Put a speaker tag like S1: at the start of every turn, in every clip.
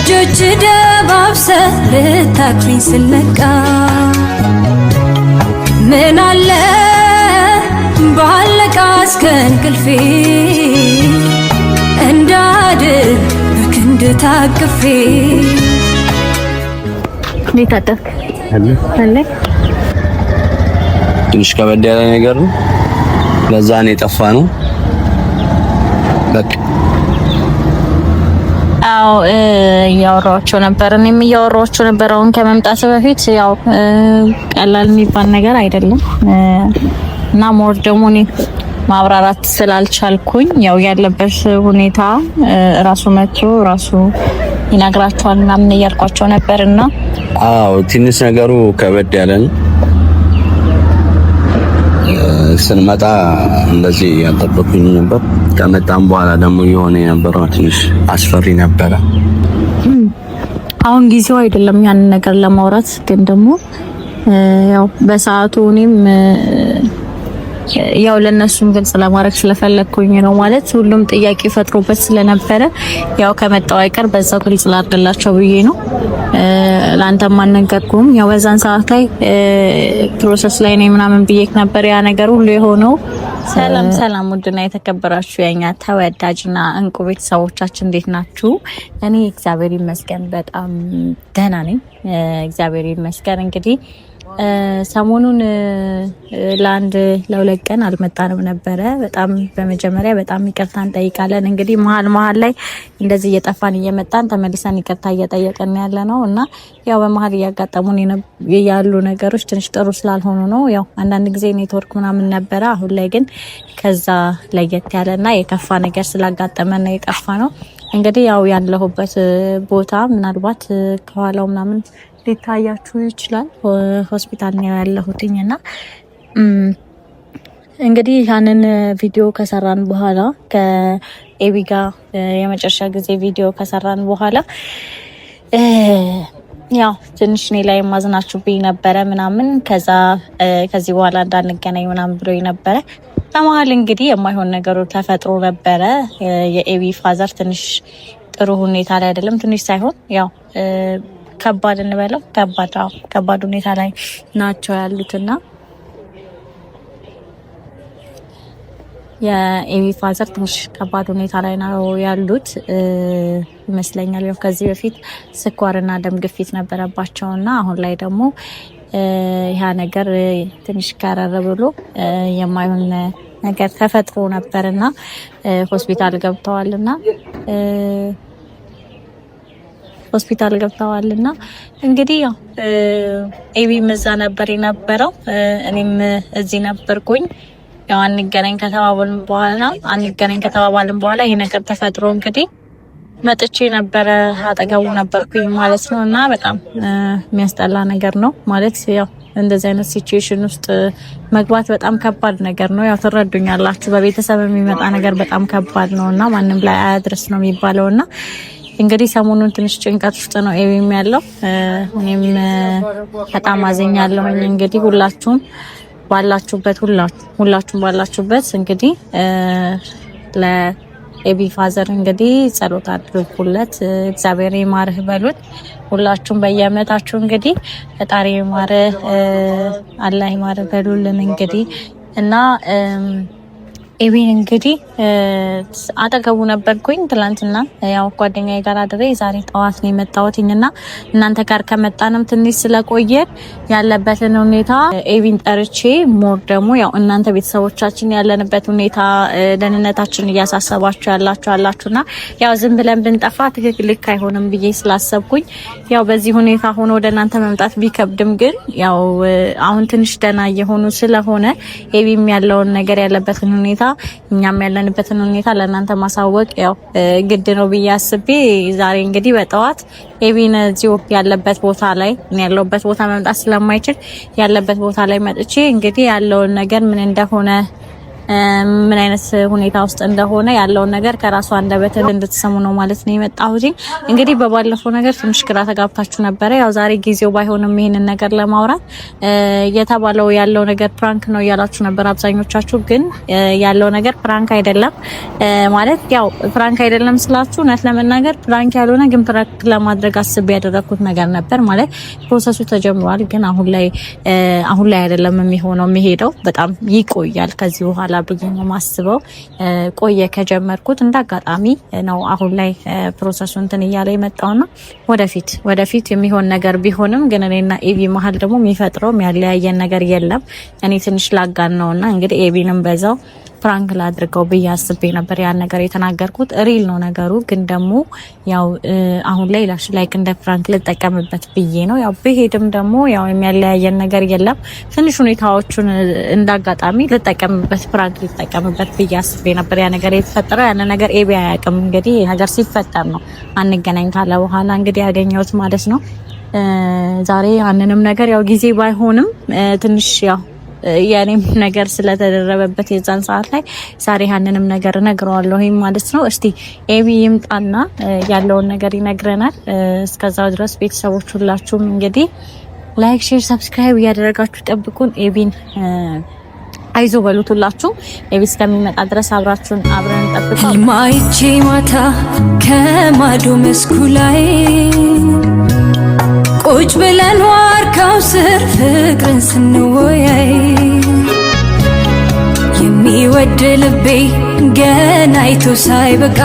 S1: በእጆች ደባብሰ ልታክሪኝ ስነቃ ምን አለ ባለቃ እስከ እንቅልፌ እንዳድር በክንድ ታቅፌ። እንዴት አደርክ? አለ
S2: ትንሽ ከበድ ያለ ነገር ነው። ለዛ ነው የጠፋ ነው። በቃ
S3: አዎ እያወራኋቸው ነበር። እኔም እያወራኋቸው ነበር አሁን ከመምጣት በፊት። ያው ቀላል የሚባል ነገር አይደለም እና ሞር ደግሞ እኔ ማብራራት ስላልቻልኩኝ ያው ያለበት ሁኔታ ራሱ መጥቶ ራሱ ይነግራቸዋል ምናምን እያልኳቸው ነበርና
S2: አዎ ትንሽ ነገሩ ከበድ ያለ ነው። ስንመጣ እንደዚህ ያልጠበኩኝ ነበር። ከመጣም በኋላ ደግሞ የሆነ የነበረው ትንሽ አስፈሪ ነበረ።
S3: አሁን ጊዜው አይደለም ያንን ነገር ለማውራት፣ ግን ደግሞ ያው በሰዓቱ እኔም ያው ለነሱም ግልጽ ለማድረግ ስለፈለኩኝ ነው። ማለት ሁሉም ጥያቄ ፈጥሮበት ስለነበረ ያው ከመጣው አይቀር በዛው ግልጽ ላድርግላቸው ብዬ ነው። ላንተም አልነገርኩም። ያው በዛን ሰዓት ላይ ፕሮሰስ ላይ ነኝ ምናምን ብዬክ ነበር። ያ ነገር ሁሉ የሆነው ሰላም ሰላም፣ ውድና የተከበራችሁ የኛ ተወዳጅና እንቁ ቤተሰቦቻችን እንዴት ናችሁ? እኔ እግዚአብሔር ይመስገን በጣም ደህና ነኝ። እግዚአብሔር ይመስገን። እንግዲህ ሰሞኑን ለአንድ ለሁለት ቀን አልመጣንም ነበረ። በጣም በመጀመሪያ በጣም ይቅርታ እንጠይቃለን። እንግዲህ መሀል ላይ እንደዚህ እየጠፋን እየመጣን ተመልሰን ይቅርታ እየጠየቅን ያለ ነው እና ያው በመሀል እያጋጠሙን ያሉ ነገሮች ትንሽ ጥሩ ስላልሆኑ ነው። ያው አንዳንድ ጊዜ ኔትወርክ ምናምን ነበረ። አሁን ላይ ግን ከዛ ለየት ያለና የከፋ ነገር ስላጋጠመን ነው የጠፋ ነው። እንግዲህ ያው ያለሁበት ቦታ ምናልባት ከኋላው ምናምን ሊታያችሁ ይችላል። ሆስፒታል ነው ያለሁትኝና እንግዲህ ያንን ቪዲዮ ከሰራን በኋላ ከኤቢ ጋር የመጨረሻ ጊዜ ቪዲዮ ከሰራን በኋላ ያው ትንሽ እኔ ላይ ማዝናችሁብኝ ነበረ ምናምን። ከዚህ በኋላ እንዳንገናኝ ምናምን ብሎኝ ነበረ። በመሀል እንግዲህ የማይሆን ነገሩ ተፈጥሮ ነበረ። የኤቢ ፋዘር ትንሽ ጥሩ ሁኔታ ላይ አይደለም። ትንሽ ሳይሆን ያው ከባድ እንበለው ከባድ ሁኔታ ላይ ናቸው ያሉትና የኤቢ ፋዘር ትንሽ ከባድ ሁኔታ ላይ ነው ያሉት ይመስለኛል። ያው ከዚህ በፊት ስኳርና ደም ግፊት ነበረባቸውና አሁን ላይ ደግሞ ያ ነገር ትንሽ ከረር ብሎ የማይሆን ነገር ተፈጥሮ ነበርና ሆስፒታል ገብተዋልና እንግዲህ ያው ኤቢም እዛ ነበር የነበረው፣ እኔም እዚህ ነበርኩኝ። ያው አንገናኝ ከተባባልን በኋላ ይሄ ነገር ተፈጥሮ እንግዲህ መጥቼ ነበረ፣ አጠገቡ ነበርኩኝ ማለት ነው። እና በጣም የሚያስጠላ ነገር ነው ማለት ያው እንደዚህ አይነት ሲቹዌሽን ውስጥ መግባት በጣም ከባድ ነገር ነው። ያው ትረዱኛላችሁ፣ በቤተሰብ የሚመጣ ነገር በጣም ከባድ ነውና ማንም ላይ አያድርስ ነው የሚባለውና እንግዲህ ሰሞኑን ትንሽ ጭንቀት ውስጥ ነው ኤቢም ያለው። እኔም በጣም አዘኛለሁኝ። እንግዲህ ሁላችሁም ባላችሁበት እንግዲህ ለኤቢ ፋዘር እንግዲህ ጸሎት አድርጉለት፣ እግዚአብሔር ይማርህ በሉት። ሁላችሁም በየእምነታችሁ እንግዲህ ፈጣሪ ይማርህ፣ አላህ ይማርህ በሉልን እንግዲህ እና ኤቢን እንግዲህ አጠገቡ ነበርኩኝ ትላንትና። ያው ጓደኛዬ ጋር አድሬ ዛሬ ጠዋት ነው የመጣሁትኝና እናንተ ጋር ከመጣንም ትንሽ ስለቆየ ያለበትን ሁኔታ ኤቢን ጠርቼ ሞር ደግሞ ያው እናንተ ቤተሰቦቻችን ያለንበት ሁኔታ ደህንነታችን እያሳሰባችሁ አላችሁና ያው ዝም ብለን ብንጠፋ ትክክል አይሆንም ብዬ ስላሰብኩኝ ያው በዚህ ሁኔታ ሆኖ ወደ እናንተ መምጣት ቢከብድም ግን ያው አሁን ትንሽ ደህና እየሆኑ ስለሆነ ኤቢም ያለውን ነገር ያለበትን ሁኔታ እኛም ያለንበትን ሁኔታ ለእናንተ ማሳወቅ ያው ግድ ነው ብዬ አስቤ ዛሬ እንግዲህ በጠዋት ኤቢን እዚሁ ያለበት ቦታ ላይ ያለበት ቦታ መምጣት ስለማይችል ያለበት ቦታ ላይ መጥቼ እንግዲህ ያለውን ነገር ምን እንደሆነ ምን አይነት ሁኔታ ውስጥ እንደሆነ ያለውን ነገር ከራሱ አንደበት እንድትሰሙ ነው ማለት ነው የመጣሁት። እንግዲህ በባለፈው ነገር ትንሽ ግራ ተጋብታችሁ ነበረ። ያው ዛሬ ጊዜው ባይሆንም ይሄንን ነገር ለማውራት የተባለው ያለው ነገር ፕራንክ ነው እያላችሁ ነበር አብዛኞቻችሁ። ግን ያለው ነገር ፕራንክ አይደለም ማለት ያው ፕራንክ አይደለም ስላችሁ እውነት ለመናገር ፕራንክ ያልሆነ ግን ፕራንክ ለማድረግ አስቤ ያደረኩት ነገር ነበር ማለት ፕሮሰሱ ተጀምሯል። ግን አሁን ላይ አይደለም የሚሄደው በጣም ይቆያል ከዚህ በኋላ ብዬ ነው ማስበው። ቆየ ከጀመርኩት እንዳጋጣሚ ነው አሁን ላይ ፕሮሰሱ እንትን እያለ የመጣውና ወደፊት የሚሆን ነገር ቢሆንም ግን እኔና ኤቢ መሀል ደግሞ የሚፈጥረው ያለያየን ነገር የለም። እኔ ትንሽ ላጋን ነውና እንግዲህ ኤቢንም በዛው ፕራንክ ላድርገው ብዬ አስቤ ነበር ያን ነገር የተናገርኩት። ሪል ነው ነገሩ ግን ደግሞ ያው አሁን ላይ ላይክ እንደ ፕራንክ ልጠቀምበት ብዬ ነው። ያው በሄድም ደግሞ ያው የሚያለያየን ነገር የለም። ትንሽ ሁኔታዎቹን እንዳጋጣሚ ፕራንክ ልጠቀምበት ብዬ አስቤ ነበር ያ ነገር የተፈጠረው። ያን ነገር ኤቢ አያውቅም። እንግዲህ ነገር ሲፈጠር ነው አንገናኝ ካለ በኋላ እንግዲህ ያገኘሁት ማለት ነው። ዛሬ ያንንም ነገር ያው ጊዜ ባይሆንም ትንሽ ያው ያኔም ነገር ስለተደረበበት የዛን ሰዓት ላይ ዛሬ ያንንም ነገር እነግረዋለሁ ማለት ነው። እስቲ ኤቢ ይምጣና ያለውን ነገር ይነግረናል። እስከዛው ድረስ ቤተሰቦች ሁላችሁም እንግዲህ ላይክ፣ ሼር፣ ሰብስክራይብ እያደረጋችሁ ጠብቁን። ኤቢን አይዞ በሉት ሁላችሁ። ኤቢ እስከሚመጣ ድረስ አብረን እንጠብቀው።
S1: ማይቼ ማታ ከማዶ መስኩ ላይ ቁጭ ብለን ዋርካው ስር ፍቅርን ስንወያይ የሚወድ ልቤ ገና አይቶ ሳይበቃ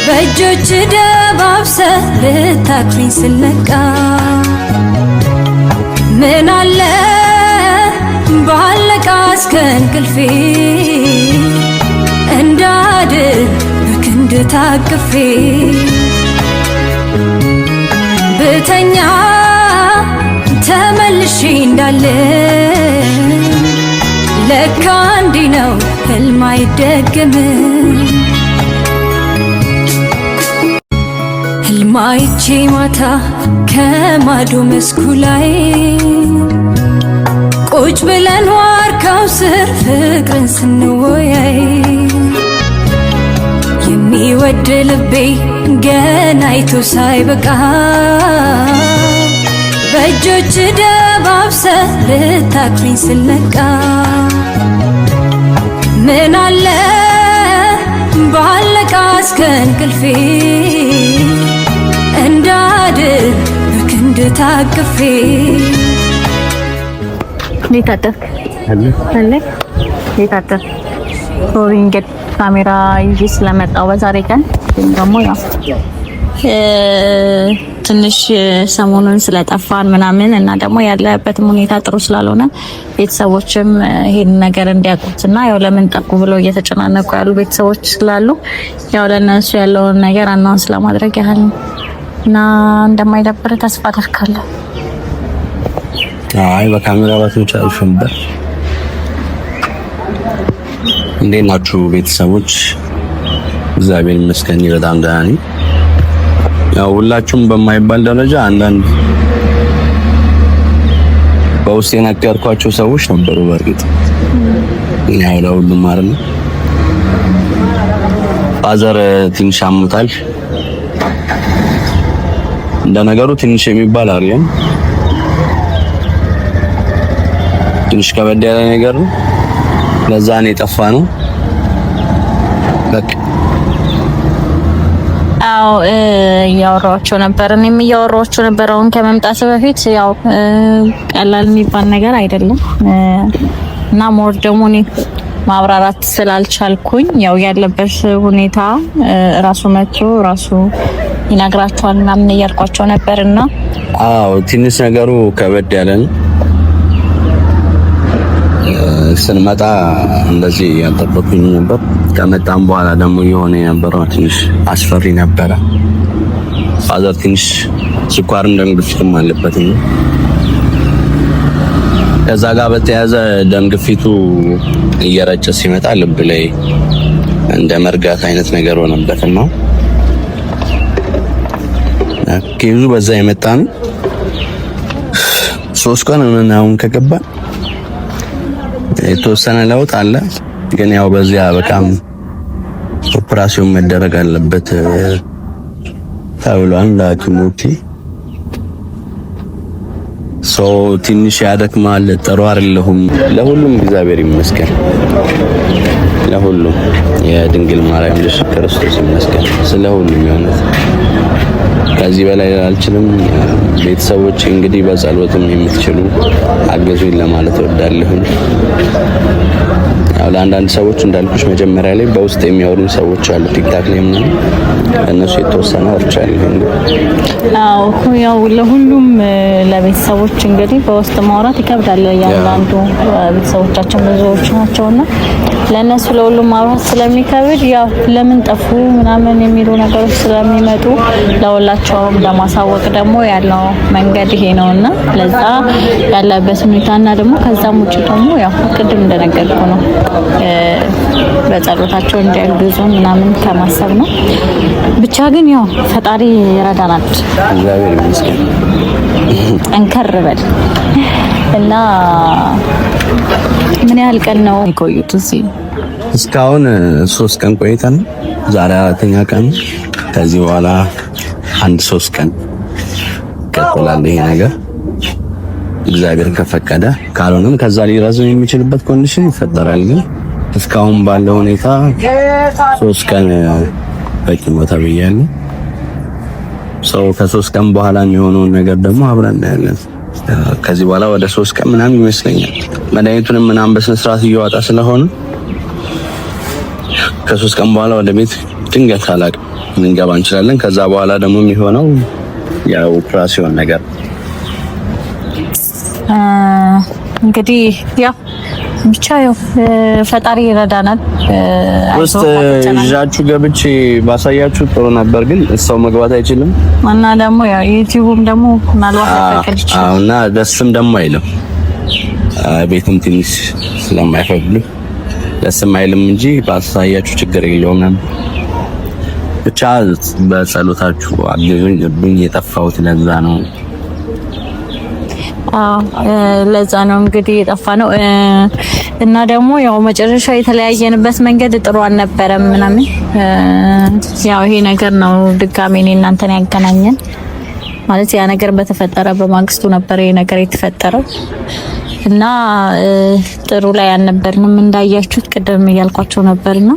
S1: በእጆች ደባብሰ ልታክሪኝ ስለቃ ምን አለ ባለቃ እስከ እንቅልፌ እንዳድር በክንድ ታቅፌ ብተኛ ተመልሼ እንዳለ ለካ እንዲህ ነው ህልም አይደገምም። ህልም አይቼ ማታ ከማዶ መስኩ ላይ ቁጭ ብለን ዋርካው ስር ፍቅርን ስንወያይ የሚወድ ልቤ ገና አይቶ ሳይበቃ በእጆች ደባብሰ ልታክሪኝ ስለቃ ምን አለ ባለቃ እስከ እንቅልፌ እንዳድር በክንድ ታቅፌ።
S3: እንዴት አደርክ? እንዴት አደርክ? ሶሪ ካሜራ ይዤ ስለመጣው በዛሬ ቀን ደግሞ ያው ትንሽ ሰሞኑን ስለጠፋን ምናምን እና ደግሞ ያለበትም ሁኔታ ጥሩ ስላልሆነ ቤተሰቦችም ይሄን ነገር እንዲያውቁትና ያው ለምን ጠቁ ብለው እየተጨናነቁ ያሉ ቤተሰቦች ስላሉ ያው ለነሱ ያለውን ነገር አናውንስ ለማድረግ ያህል እና እንደማይደብር ተስፋ አደርጋለሁ።
S2: አይ በካሜራ ባትመጪ ነበር። እንዴት ናችሁ ቤተሰቦች? እግዚአብሔር ይመስገን በጣም ደህና ነኝ። ያው ሁላችሁም በማይባል ደረጃ አንዳንድ በውስጥ የነገርኳቸው ሰዎች ነበሩ። በእርግጥ ያው ለሁሉም አይደል ፋዘር ትንሽ አሞታል። እንደ ነገሩ ትንሽ የሚባል አይደለም፣ ትንሽ ከበድ ያለ ነገር ነው። ለዛ ነው የጠፋ ነው። በቃ
S3: አዎ እያወራኋቸው ነበር። እኔም እያወራኋቸው ነበር አሁን ከመምጣት በፊት ያው ቀላል የሚባል ነገር አይደለም እና ሞር ደግሞ እኔ ማብራራት ስላልቻልኩኝ ያው ያለበት ሁኔታ ራሱ መጥቶ ራሱ ይነግራቸዋል ምናምን እያልኳቸው ነበርና
S2: አዎ ትንሽ ነገሩ ከበድ ያለ ነው። ስንመጣ እንደዚህ ያልጠበቅኩኝ ነበር። ከመጣም በኋላ ደግሞ የሆነ የነበረው ትንሽ አስፈሪ ነበረ። ፋዘር ትንሽ ስኳርም ደም ግፊትም አለበት ነው። ከዛ ጋር በተያያዘ ደም ግፊቱ እየረጨ ሲመጣ ልብ ላይ እንደ መርጋት አይነት ነገር ሆነበትና ከይዙ በዛ የመጣ ነው። 3 ቀን አሁን ከገባ የተወሰነ ለውጥ አለ፣ ግን ያው በዚያ በጣም ኦፕራሲዮን መደረግ አለበት ተብሏል ሐኪሞች። ትንሽ ያደክማል፣ ጥሩ አይደለሁም። ለሁሉም እግዚአብሔር ይመስገን፣ ለሁሉም የድንግል ማርያም ልጅ ክርስቶስ ይመስገን ስለሁሉም። የሆነት ከዚህ በላይ አልችልም። ቤተሰቦች እንግዲህ በጸሎትም የምትችሉ አገዙኝ ለማለት እወዳለሁ። ያው ለአንዳንድ ሰዎች እንዳልኩሽ መጀመሪያ ላይ በውስጥ የሚያወሩኝ ሰዎች አሉ ቲክታክ ላይ ምናምን፣ እነሱ የተወሰነ ወርቻለሁ።
S3: አዎ ያው ለሁሉም ለቤተሰቦች እንግዲህ በውስጥ ማውራት ይከብዳል። ያንዳንዱ ቤተሰቦቻችን ብዙዎች ናቸውና ለነሱ ለሁሉም ማውራት ስለሚከብድ ያው ለምን ጠፉ ምናምን የሚሉ ነገሮች ስለሚመጡ ለሁላቸውም ለማሳወቅ ደግሞ ያለው መንገድ ይሄ ነውና ለዛ ያለበት ሁኔታና ደግሞ ከዛም ውጪ ደግሞ ያው ቅድም እንደነገርኩ ነው በጸሎታቸው እንዲያግዙ ምናምን ከማሰብ ነው። ብቻ ግን ያው ፈጣሪ ይረዳናል።
S2: እግዚአብሔር ይመስገን።
S3: ጠንከር በል እና ምን ያህል ቀን ነው የቆዩት እዚህ?
S2: እስካሁን 3 ቀን ቆይተን ዛሬ 4ኛ ቀን። ከዚህ በኋላ 3 ቀን ይቀጥላል ይሄ ነገር እግዚአብሔር ከፈቀደ። ካልሆነም ከዛ ሊረዝም የሚችልበት ኮንዲሽን ይፈጠራል። ግን እስካሁን ባለው ሁኔታ 3 ቀን በቂ ነው ተብያለሁ። ከ3 ቀን በኋላ የሚሆነውን ነገር ደግሞ አብረን እናያለን። ከዚህ በኋላ ወደ 3 ቀን ምናምን ይመስለኛል። መድኃኒቱንም ምናምን በስነ ስርዓት እየዋጣ ስለሆነ ከ3 ቀን በኋላ ወደ ቤት ድንገት አላውቅም ልንገባ እንችላለን። ከዛ በኋላ ደግሞ የሚሆነው ያው ኦፕራሲዮን ነገር
S3: እንግዲህ ያው ብቻ ያው ፈጣሪ ይረዳናል።
S2: ውስጥ ይዣችሁ ገብቼ ባሳያችሁ ጥሩ ነበር፣ ግን ሰው መግባት አይችልም
S3: እና ደግሞ ያው ዩቲዩብም ደግሞ ማልዋት ተፈቀደ ይችላል
S2: እና ደስም ደግሞ አይልም። ቤትም ትንሽ ስለማይፈቅዱ ደስም አይልም እንጂ ባሳያችሁ ችግር የለውም። ብቻ በጸሎታችሁ አግዙኝ። የጠፋሁት ለዛ ነው።
S3: ለዛ ነው እንግዲህ የጠፋ ነው። እና ደግሞ ያው መጨረሻ የተለያየንበት መንገድ ጥሩ አልነበረም ምናምን። ያው ይሄ ነገር ነው ድጋሜ እኔ እናንተን ያገናኘን ማለት ያ ነገር በተፈጠረ በማግስቱ ነበር ይሄ ነገር የተፈጠረው እና ጥሩ ላይ አልነበርንም እንዳያችሁት ቅድም እያልኳቸው ነበርና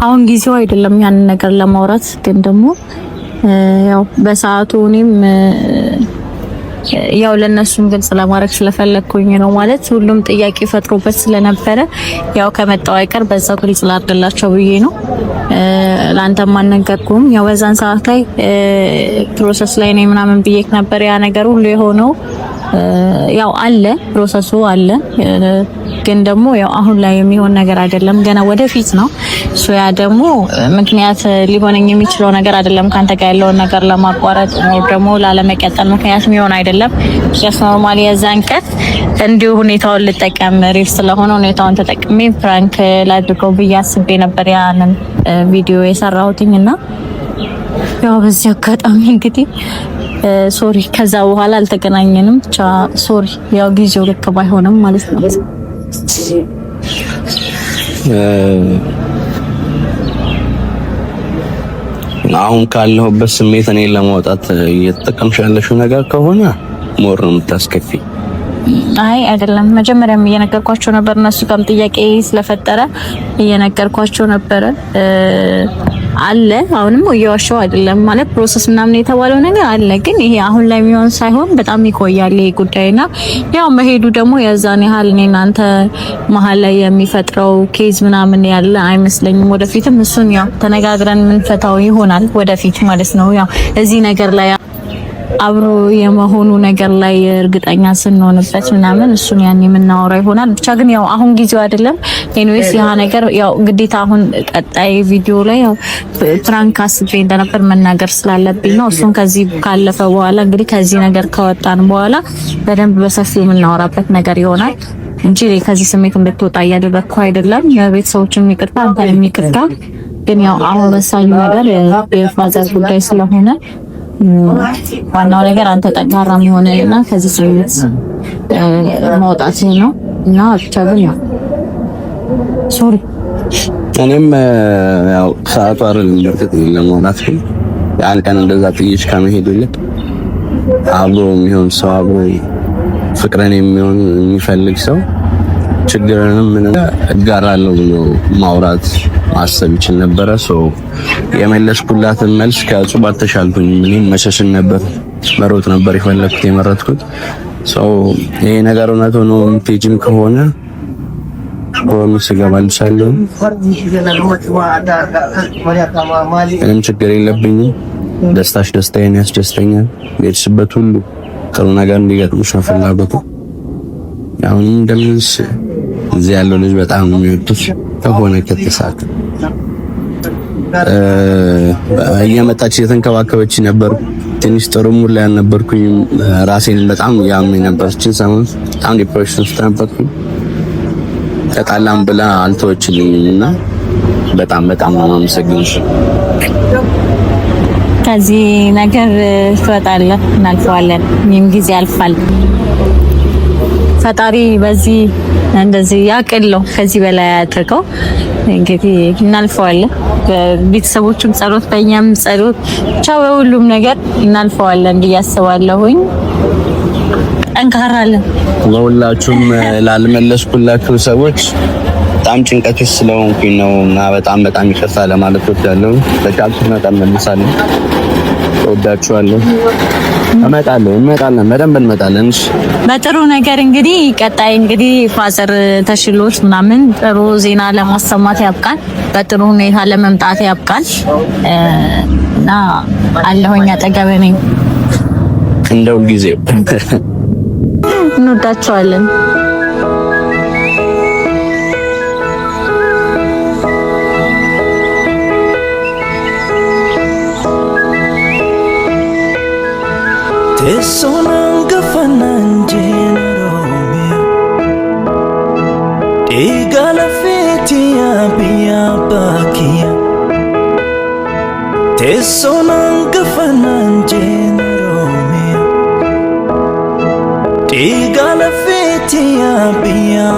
S3: አሁን ጊዜው አይደለም ያን ነገር ለማውራት ግን ደግሞ ያው በሰዓቱ እኔም ያው ለነሱም ግልጽ ለማድረግ ስለፈለኩኝ ነው ማለት ሁሉም ጥያቄ ፈጥሮበት ስለነበረ ያው ከመጣው አይቀር በዛው ግልጽ ላድርግላቸው ብዬ ነው። ላንተም አልነገርኩም። ያው በዛን ሰዓት ላይ ፕሮሰስ ላይ ነኝ ምናምን ብዬክ ነበር። ያ ነገር ሁሉ የሆነው ያው አለ ፕሮሰሱ አለ፣ ግን ደግሞ ያው አሁን ላይ የሚሆን ነገር አይደለም፣ ገና ወደፊት ነው። ያ ደግሞ ምክንያት ሊሆነኝ የሚችለው ነገር አይደለም። ካንተ ጋር ያለውን ነገር ለማቋረጥ ነው ደግሞ ላለመቀጠል ምክንያት የሚሆን አይደለም። ጀስት ኖርማሊ የዛን ቀን እንዲሁ ሁኔታውን ልጠቀም ሪፍ ስለሆነ ሁኔታውን ተጠቅሜ ፕራንክ ላድርገው ብዬ አስቤ ነበር ያንን ቪዲዮ የሰራሁትኝና ያው በዚህ አጋጣሚ እንግዲህ ሶሪ ከዛ በኋላ አልተገናኘንም። ብቻ ሶሪ ያው ጊዜው ልክ ባይሆንም ማለት ነው።
S2: አሁን ካለሁበት ስሜት እኔን ለማውጣት እየተጠቀምሽ ያለሽው ነገር ከሆነ ሞር ነው የምታስከፊ።
S3: አይ አይደለም፣ መጀመሪያም እየነገርኳቸው ነበር። እነሱ ጋርም ጥያቄ ስለፈጠረ እየነገርኳቸው ነበር። አለ አሁንም እየዋሸው አይደለም ማለት ፕሮሰስ ምናምን የተባለው ነገር አለ፣ ግን ይሄ አሁን ላይ የሚሆን ሳይሆን በጣም ይቆያል ይሄ ጉዳይና ያው መሄዱ ደግሞ የዛን ያህል እኔና አንተ መሀል ላይ የሚፈጥረው ኬዝ ምናምን ያለ አይመስለኝም። ወደፊትም እሱን ያው ተነጋግረን የምንፈታው ይሆናል ወደፊት ማለት ነው። ያው እዚህ ነገር ላይ አብሮ የመሆኑ ነገር ላይ እርግጠኛ ስንሆንበት ምናምን እሱን ያን የምናወራው ይሆናል። ብቻ ግን ያው አሁን ጊዜው አይደለም። ኤኒዌይስ ያ ነገር ያው ግዴታ አሁን ቀጣይ ቪዲዮ ላይ ያው ፕራንክ አስቤ እንደነበር መናገር ስላለብኝ ነው። እሱን ከዚህ ካለፈ በኋላ እንግዲህ ከዚህ ነገር ከወጣን በኋላ በደንብ በሰፊው የምናወራበት ነገር ይሆናል እንጂ ከዚህ ስሜት እንድትወጣ እያደረግኩ አይደለም። የቤተሰቦችን ይቅርታ፣ አንተንም ይቅርታ። ግን ያው አሁን ወሳኙ ነገር የፋዘር ጉዳይ ስለሆነ ዋናው ነገር አንተ ጠንካራ መሆንና ከዚህ ስሜት መውጣት ነው እና ብቻ ግን ያው ሶሪ
S2: እኔም ያው ሰዓቱ አይደለም ለማውራት ግን ያን ቀን እንደዛ ጥይሽ ከመሄድ ይልቅ አብሮ የሚሆን ሰው አብሮ ፍቅርን የሚፈልግ ሰው ችግርንም ምን እጋራለሁ ብሎ ማውራት ማሰብ ይችል ነበረ። የመለስኩላትን መልስ ከጹብ አልተሻልኩኝ። ምንም መሸሽን ነበር መሮጥ ነበር የፈለኩት የመረጥኩት። ይሄ ነገር እውነት ሆኖ ፔጅም ከሆነ ፕሮሚስ እገባልሻለሁ። ምንም ችግር የለብኝም። ደስታሽ ደስታዬን ያስደስተኛል። የሄድሽበት ሁሉ ጥሩ ነገር እንዲገጥምሽ ነው ፍላጎቱ። አሁን እንደምንስ እዚህ ያለው ልጅ በጣም ነው የሚወዱት ከሆነ ከተሳካ እየመጣች የተንከባከበች ነበር። ትንሽ ጥሩ ሙድ ላይ አልነበርኩኝም። ራሴን በጣም ያመኝ ነበር። ሰሞኑን በጣም ዲፕሬሽን ውስጥ ነበርኩኝ። ተጣላም ብላ አልተወችልኝም እና በጣም ነው የማመሰግንሽ።
S3: ከዚህ ነገር ትወጣለህ፣ እናልፈዋለን። ይህም ጊዜ ያልፋል። ፈጣሪ በዚህ እንደዚህ ያቅለው ከዚህ በላይ ያድርገው። እንግዲህ እናልፈዋለን። በቤተሰቦቹም ጸሎት፣ በእኛም ጸሎት፣ ብቻ በሁሉም ነገር እናልፈዋለን ብዬ አስባለሁኝ። ጠንካራለን።
S2: ለሁላችሁም ላልመለስኩላችሁ ሰዎች በጣም ጭንቀት ውስጥ ስለሆንኩኝ ነው እና በጣም ይቅርታ ለማለት ወዳለሁ። በቻልኩት መጠን መልሳለሁ። እወዳችኋለሁ። እንመጣለን፣ በደንብ እንመጣለን። በጥሩ
S3: ነገር እንግዲህ ቀጣይ እንግዲህ ፋዘር ተሽሎት ምናምን ጥሩ ዜና ለማሰማት ያብቃል። በጥሩ ሁኔታ ለመምጣት ያብቃል እና አለሁኝ አጠገብህ ነኝ
S2: እንደ ሁልጊዜው።
S3: እንወዳችኋለን።
S4: Tesonan gafanan jenaromia Egala fetia biya bakia Tesonan gafanan jenaromia Egala fetia biya